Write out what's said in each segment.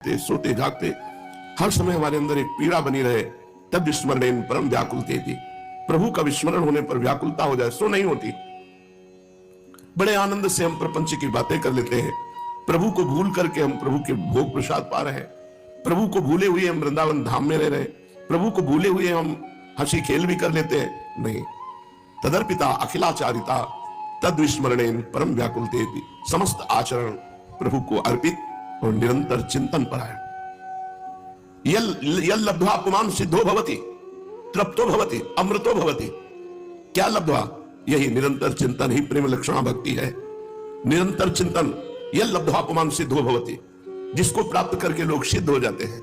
सोते जागते हर समय हमारे अंदर एक पीड़ा बनी रहे, तब विस्मरणेन परम व्याकुलते थी। प्रभु का विस्मरण होने पर व्याकुलता हो जाए सो नहीं होती। बड़े आनंद से हम प्रपंच की बातें कर लेते हैं, प्रभु को भूल करके हम प्रभु के भोग प्रसाद पा रहे हैं, प्रभु को भूले हुए हम वृंदावन धाम में रह रहे हैं, प्रभु को भूले हुए हम हंसी खेल भी कर लेते हैं। नहीं, तदर्पिता अखिलाचारिता तद विस्मरणेन परम व्याकुलते थी। समस्त आचरण प्रभु को अर्पित और निरंतर चिंतन परायण। यल लब्ध्वा पुमान् सिद्धो भवति, तृप्तो भवति, अमृतो भवति। क्या लब्ध्वा? यही निरंतर चिंतन ही प्रेम लक्षणा भक्ति है। निरंतर चिंतन, यल लब्ध्वा पुमान् सिद्धो भवति, जिसको प्राप्त करके लोग सिद्ध हो जाते हैं।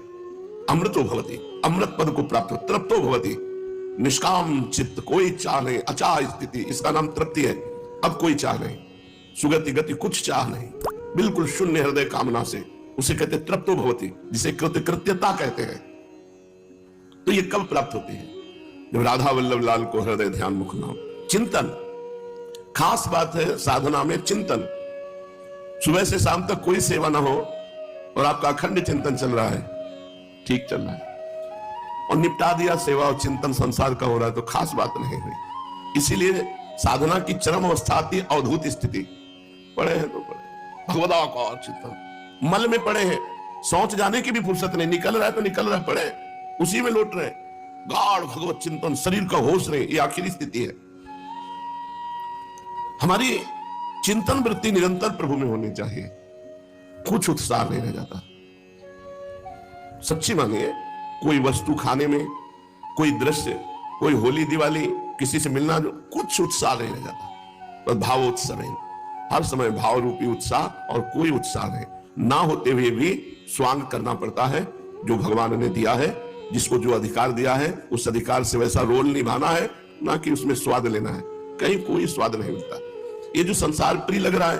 अमृतो भवति, अमृत पद को प्राप्त। तृप्तो भवति, निष्काम चित्त, कोई चाह नहीं, अचाह स्थिति, इसका नाम तृप्ति है। अब कोई चाह नहीं, सुगति गति कुछ चाह नहीं, बिल्कुल शून्य हृदय कामना से, उसे कहते तृप्तो भवति, जिसे कृत्यता कहते हैं। तो ये कब प्राप्त होती है? जब राधा वल्लभ लाल को हृदय ध्यान मुख नाम चिंतन। खास बात है साधना में चिंतन। सुबह से शाम तक कोई सेवा ना हो और आपका अखंड चिंतन चल रहा है, ठीक चल रहा है, और निपटा दिया सेवा और चिंतन संसार का हो रहा है, तो खास बात नहीं हुई। इसीलिए साधना की चरम अवस्था आती है अवधूत स्थिति। पढ़े हैं तो पढ़े, भगवदाकार चिंतन, मल में पड़े हैं, सोच जाने की भी फुर्सत नहीं, निकल रहा है तो निकल रहा है, पड़े उसी में लौट रहे, गाढ़ भगवत चिंतन, शरीर का होश रहे, ये आखिरी स्थिति है। हमारी चिंतन वृत्ति निरंतर प्रभु में होनी चाहिए, कुछ उत्साह नहीं रह जाता। सच्ची मानिए, कोई वस्तु खाने में, कोई दृश्य, कोई होली दिवाली, किसी से मिलना, जो कुछ उत्साह नहीं रह जाता। बस भाव उत्साह नहीं, हर समय भाव रूपी उत्साह और कोई उत्साह नहीं। ना होते हुए भी स्वांग करना पड़ता है जो भगवान ने दिया है, जिसको जो अधिकार दिया है उस अधिकार से वैसा रोल निभाना है, ना कि उसमें स्वाद लेना है। कहीं कोई स्वाद नहीं मिलता। ये जो संसार प्रिय लग रहा है,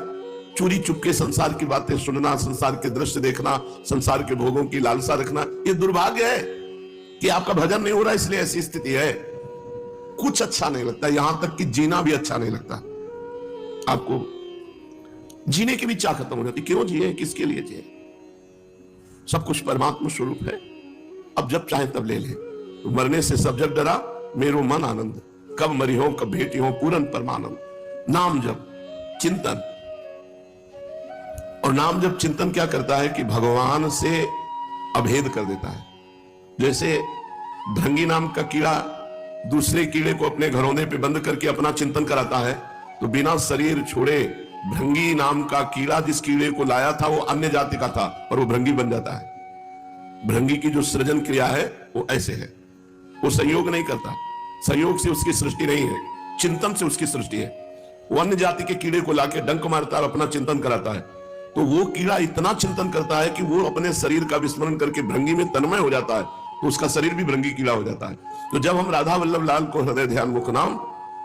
चोरी चुपके संसार की बातें सुनना, संसार के दृश्य देखना, संसार के भोगों की लालसा रखना, ये दुर्भाग्य है कि आपका भजन नहीं हो रहा, इसलिए ऐसी स्थिति है। कुछ अच्छा नहीं लगता, यहां तक कि जीना भी अच्छा नहीं लगता। आपको जीने की भी चाह खत्म हो जाती। क्यों जिए, किसके लिए जिए? सब कुछ परमात्मा स्वरूप है, अब जब चाहे तब ले ले। तो मरने से सब जग डरा, मेरो मन आनंद, कब मरी हो कब भेटी हो पूरन परमानंद। नाम जप चिंतन, और नाम जप चिंतन क्या करता है कि भगवान से अभेद कर देता है। जैसे भृंगी नाम का कीड़ा दूसरे कीड़े को अपने घरौंदे पे बंद करके अपना चिंतन कराता है, तो बिना शरीर छोड़े भृंगी नाम का कीड़ा जिस कीड़े को लाया था वो अन्य जाति का था और वो भृंगी बन जाता है। भृंगी की जो सृजन क्रिया है वो ऐसे है, वो संयोग नहीं करता, संयोग से उसकी सृष्टि नहीं है, चिंतन से उसकी सृष्टि है। वो अन्य जाति के कीड़े को लाके डंक मारता और अपना चिंतन कराता है, तो वो कीड़ा इतना चिंतन करता है कि वो अपने शरीर का विस्मरण करके भृंगी में तन्मय हो जाता है, तो उसका शरीर भी भृंगी कीड़ा हो जाता है। तो जब हम राधा वल्लभ लाल को हृदय ध्यान मुख नाम,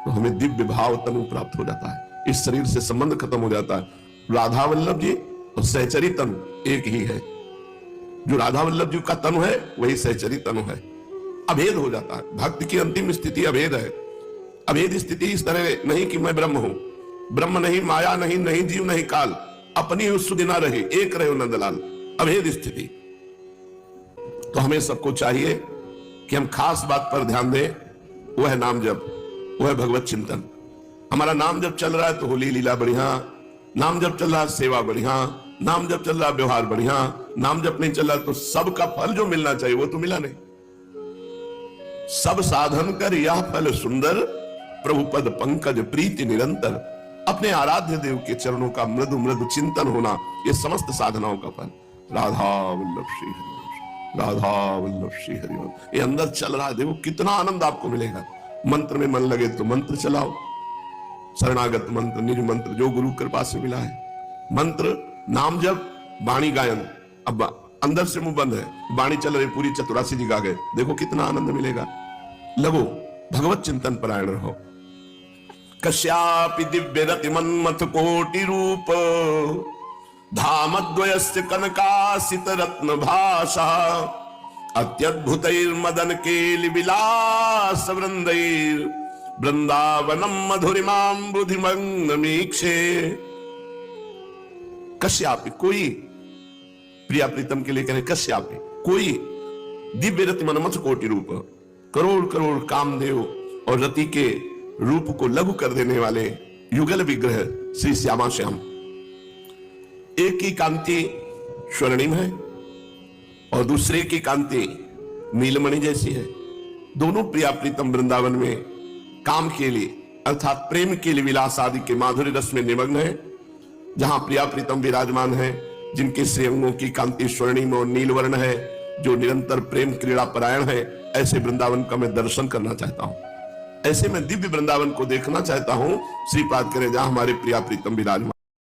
तो हमें दिव्य भाव तनु प्राप्त हो जाता है, इस शरीर से संबंध खत्म हो जाता है। राधा वल्लभ जी और सहचरी तनु एक ही है। जो राधा वल्लभ जी का तनु है वही सहचरी तनु है। अभेद हो जाता है। भक्त की अंतिम स्थिति अभेद है। अभेद स्थिति इस तरह नहीं कि मैं ब्रह्म हूं, ब्रह्म नहीं, माया नहीं, नहीं जीव नहीं काल, अपनी सुधि ना रहे, एक रहे नंदलाल। अभेद स्थिति। तो हमें सबको चाहिए कि हम खास बात पर ध्यान दें, वो है नाम जप, वो है भगवत चिंतन। हमारा नाम जब चल रहा है तो होली लीला बढ़िया, नाम जब चल रहा है सेवा बढ़िया, नाम जब चल रहा है व्यवहार बढ़िया, नाम जब नहीं चल रहा तो सबका फल जो मिलना चाहिए वो तो मिला नहीं। सब साधन कर यह फल सुंदर, प्रभु पद पंकज प्रीति निरंतर। अपने आराध्य देव के चरणों का मृदु मृदु चिंतन होना, ये समस्त साधनाओं का फल। राधा वल्लभ श्री हरि, राधा वल्लभ श्री हरि। ये अंदर चल रहा है, देखो कितना आनंद आपको मिलेगा। मंत्र में मन लगे तो मंत्र चलाओ, शरणागत मंत्र, निज मंत्र जो गुरु कृपा से मिला है। मंत्र, नाम जप, वाणी गायन। अब अंदर से मुंह बंद है, वाणी चल रही, पूरी चतुरासी जी गा गए, देखो कितना आनंद मिलेगा। लगो भगवत चिंतन परायण रहो। कश्यापि दिव्य रति मन्मथ कोटि रूप, धामद्वयस्य कनकासित रत्न भाषा, अत्यद्भुतैर्मदन केलि विलास वृंदैर्, वृंदावनम मधुरिमां बुधिमग्न मीक्षे। कश्यापि, कोई प्रिया प्रीतम के लिए कह रहे कश्यप कोई दिव्य रति मनमथ कोटि रूप, करोड़ करोड़ कामदेव और रति के रूप को लघु कर देने वाले युगल विग्रह श्री श्यामा श्याम। एक की कांति स्वर्णिम है और दूसरे की कांति नीलमणि जैसी है। दोनों प्रिया प्रीतम वृंदावन में काम के लिए अर्थात प्रेम के लिए विलास आदि के माधुर्य रस में निमग्न है। जहां प्रिया प्रीतम विराजमान है, जिनके श्रेयंगों की कांति स्वर्णिम और नीलवर्ण है, जो निरंतर प्रेम क्रीड़ा परायण है, ऐसे वृंदावन का मैं दर्शन करना चाहता हूं। ऐसे मैं दिव्य वृंदावन को देखना चाहता हूं। श्रीपाद करे जहां हमारे प्रिया प्रीतम विराजमान।